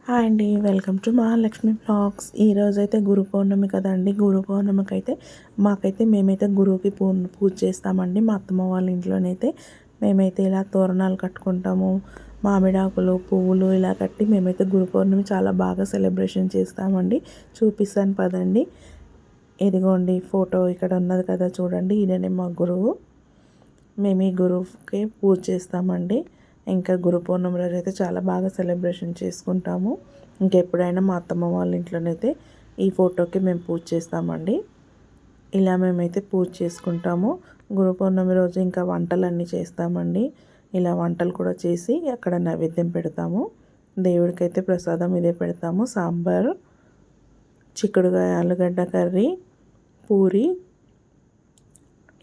Hi అండి, welcome to Mahalakshmi vlogs. ఈరోజు అయితే గురు పౌర్ణమి కదండి. గురు పౌర్ణమికి అయితే మేమైతే గురువుకి పూజ చేస్తామండి. మా అత్తమ్మ వాళ్ళ ఇంట్లోనైతే మేమైతే ఇలా తోరణాలు కట్టుకుంటాము. మామిడాకులు, పువ్వులు ఇలా కట్టి మేమైతే గురు పౌర్ణమి చాలా బాగా సెలబ్రేషన్ చేస్తామండి. చూపిస్తాను పదండి. ఇదిగోండి ఫోటో ఇక్కడ ఉన్నది కదా, చూడండి. ఈయననే మా గురువు. మేము ఈ గురువుకి పూజ చేస్తామండి. ఇంకా గురు పౌర్ణమి రోజు అయితే చాలా బాగా సెలబ్రేషన్ చేసుకుంటాము. ఇంకెప్పుడైనా మా అత్తమ్మ వాళ్ళ ఇంట్లోనైతే ఈ ఫోటోకి మేము పూజ చేస్తామండి. ఇలా మేమైతే పూజ చేసుకుంటాము. గురు పౌర్ణమి రోజు ఇంకా వంటలన్నీ చేస్తామండి. ఇలా వంటలు కూడా చేసి అక్కడ నైవేద్యం పెడతాము. దేవుడికైతే ప్రసాదం ఇదే పెడతాము. సాంబారు, చిక్కుడుకాయ ఆలుగడ్డ కర్రీ, పూరి,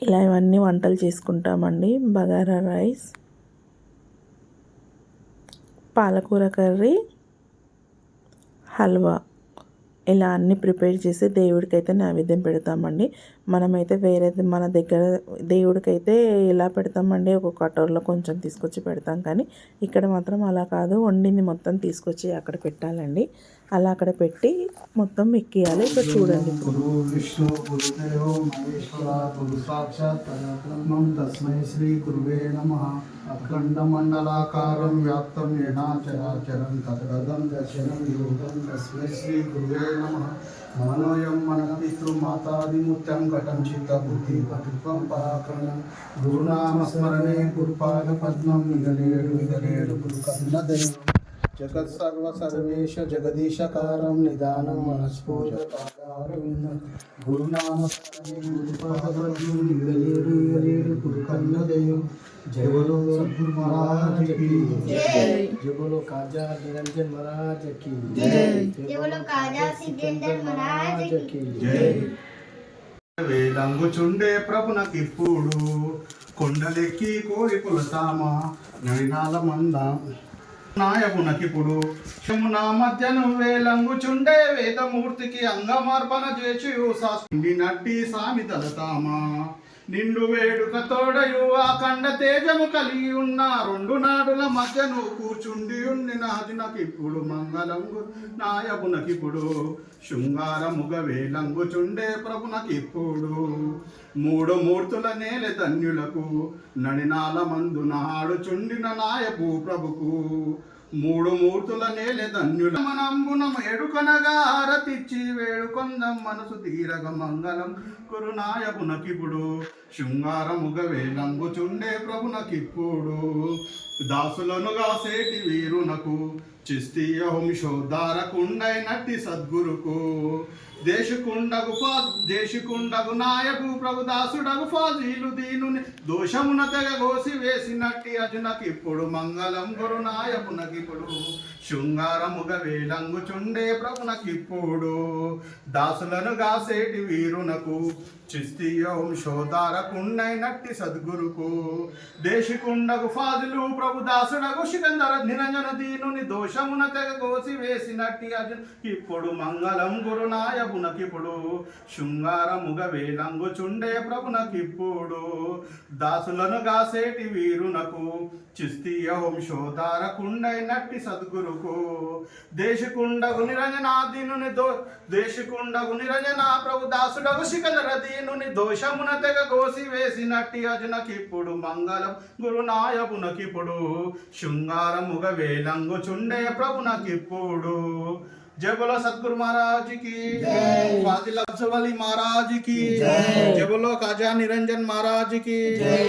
ఇలా ఇవన్నీ వంటలు చేసుకుంటామండి. బగారా రైస్, పాలకూర కర్రీ, హల్వా, ఇలా అన్నీ ప్రిపేర్ చేసి దేవుడికైతే నైవేద్యం పెడతామండి. మనమైతే మన దగ్గర దేవుడికైతే ఇలా పెడతామండి, ఒక కటోరలో కొంచెం తీసుకొచ్చి పెడతాం. కానీ ఇక్కడ మాత్రం అలా కాదు, వండింది మొత్తం తీసుకొచ్చి అక్కడ పెట్టాలండి. అలా అక్కడ పెట్టి మొత్తం ఎక్కియాలి. ఇక్కడ చూడండి. గురు విష్ణు గురుదేవో మహేశ్వర గురు సాక్షాత్ పరబ్రహ్మం తస్మై శ్రీ గురువే నమః. అఖండ మండలాకారం వ్యాప్తం ఏన చరాచరం తత్పదం దర్శనం యోగం తస్మై శ్రీ గురువే నమః. మనోయం మన పితృమాతాదిముత్యం ఘటం చిత్త బుద్ధి పటుత్వం పరాక్రమం గురునామస్మరణే గురుపాద పద్మం విగలేడు గురు కన్నదైవం జగత్ సర్వ సర్వేశ జగదీశకారం నిదానం మనస్ఫూర్తిం గురునామస్మరణే గురుపాద పద్మం విగలేడు గురు కన్నదైవం. जय बोलो सद्गुरु महाराज की जय। जय बोलो काजा निरंजन महाराज की जय। जय बोलो काजा सिद्धेंद्र महाराज की जय। వేలంగుచుండే ప్రభునకిప్పుడు కొండలెక్కి కోరి కొలతామ నడినాల మంద నాయకునకిప్పుడు శమునా మధ్యను వేలంగుచుండే వేదమూర్తికి అంగమర్పణ చేసి నట్టి సామి తలతామా. నిండు వేడుక తోడయు అఖండ తేజము కలిగి ఉన్న రెండు నాడుల మధ్యను కూర్చుండి ఉండి నాజునకిప్పుడు మంగళంగు నాయకునకిప్పుడు శృంగారముగ వేలంగుచుండే ప్రభునకిప్పుడు మూడు మూర్తుల నేల ధన్యులకు నడినాల మందు నాడుచుండిన నాయకు ప్రభుకు మూడు మూర్తుల నేల ధన్యుల మనంబునం ఎడుకొనగా హారతిచ్చి వేడుకొందం మనసు తీరగ మంగళం కురునాయకునకిప్పుడు శృంగారముగ వేలంగుచుండే ప్రభునకిప్పుడు దాసులనుగా సేటి వీరునకు చిస్తీయ వంశోద్ధారకుండైనట్టి సద్గురుకు దేశకుండగు నాయకు ప్రభుదాసుడగు ఫాజీలు దీనుని దోషమున తెగ గోసి వేసినట్టి అజునకిప్పుడు మంగళం గురునాయకునకిప్పుడు శృంగారముగ వేలంగుచుండే ప్రభునకిప్పుడు దాసులను గాసేటి వీరునకు చిస్తీయ వంశోద్ధారకుండైనట్టి సద్గురుకు దేశకుండగు ఫాజులు ప్రభుదాసుడగు సికందర నిరంజన దీనుని దోషమున తెగ కోసి వేసినట్టి ఇప్పుడు మంగళం గురునాయకునకిప్పుడు శృంగారముగ వేలంగుచుండే ప్రభునకిప్పుడు దాసులను గాసేటి వీరునకు చిస్తీయ వంశోద్ధారకుండైనట్టి సద్గురుకు దేశకుండగు నిరంజన ప్రభుదాసుడగు సికందర దీనుని దోషమున తెగ కోసి వేసినట్టి అజునకిప్పుడు మంగళం గురునాయకునకిప్పుడు శృంగారముగ వేలంగుచుండే ప్రభునకిప్పుడు. जय बोलो सतगुरु महाराज की जय। फाजिल अफजल वली महाराज की जय। जय बोलो काजा निरंजन महाराज की जय।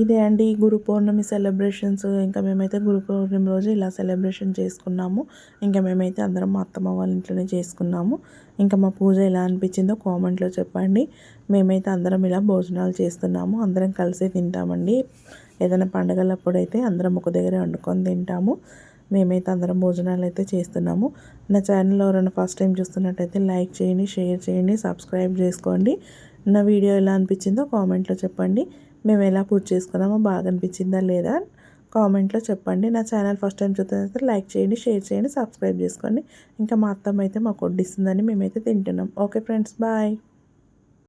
ఇదే అండి గురు పౌర్ణమి సెలబ్రేషన్స్. ఇంకా మేమైతే గురు పౌర్ణమి రోజు ఇలా సెలబ్రేషన్ చేసుకున్నాము. ఇంకా మేమైతే అందరం మా అత్తమ్మ వాళ్ళ ఇంట్లోనే చేసుకున్నాము. ఇంకా మా పూజ ఎలా అనిపించిందో కామెంట్లో చెప్పండి. మేమైతే అందరం ఇలా భోజనాలు చేస్తున్నాము. అందరం కలిసి తింటామండి. ఏదైనా పండుగలప్పుడు అయితే అందరం ఒక దగ్గర వండుకొని తింటాము. మేమైతే అందరం భోజనాలు అయితే చేస్తున్నాము. నా ఛానల్లో ఎవరైనా ఫస్ట్ టైం చూస్తున్నట్టయితే లైక్ చేయండి, షేర్ చేయండి, సబ్స్క్రైబ్ చేసుకోండి. నా వీడియో ఎలా అనిపించిందో కామెంట్లో చెప్పండి. మేము ఎలా పూజ చేసుకున్నామో బాగా అనిపించిందా లేదా కామెంట్లో చెప్పండి. నా ఛానల్ ఫస్ట్ టైం చూస్తే లైక్ చేయండి, షేర్ చేయండి, సబ్స్క్రైబ్ చేసుకోండి. ఇంకా మా అత్తమ్మ అయితే మాకు వడ్డిస్తుందని మేమైతే తింటున్నాం. Okay friends, bye.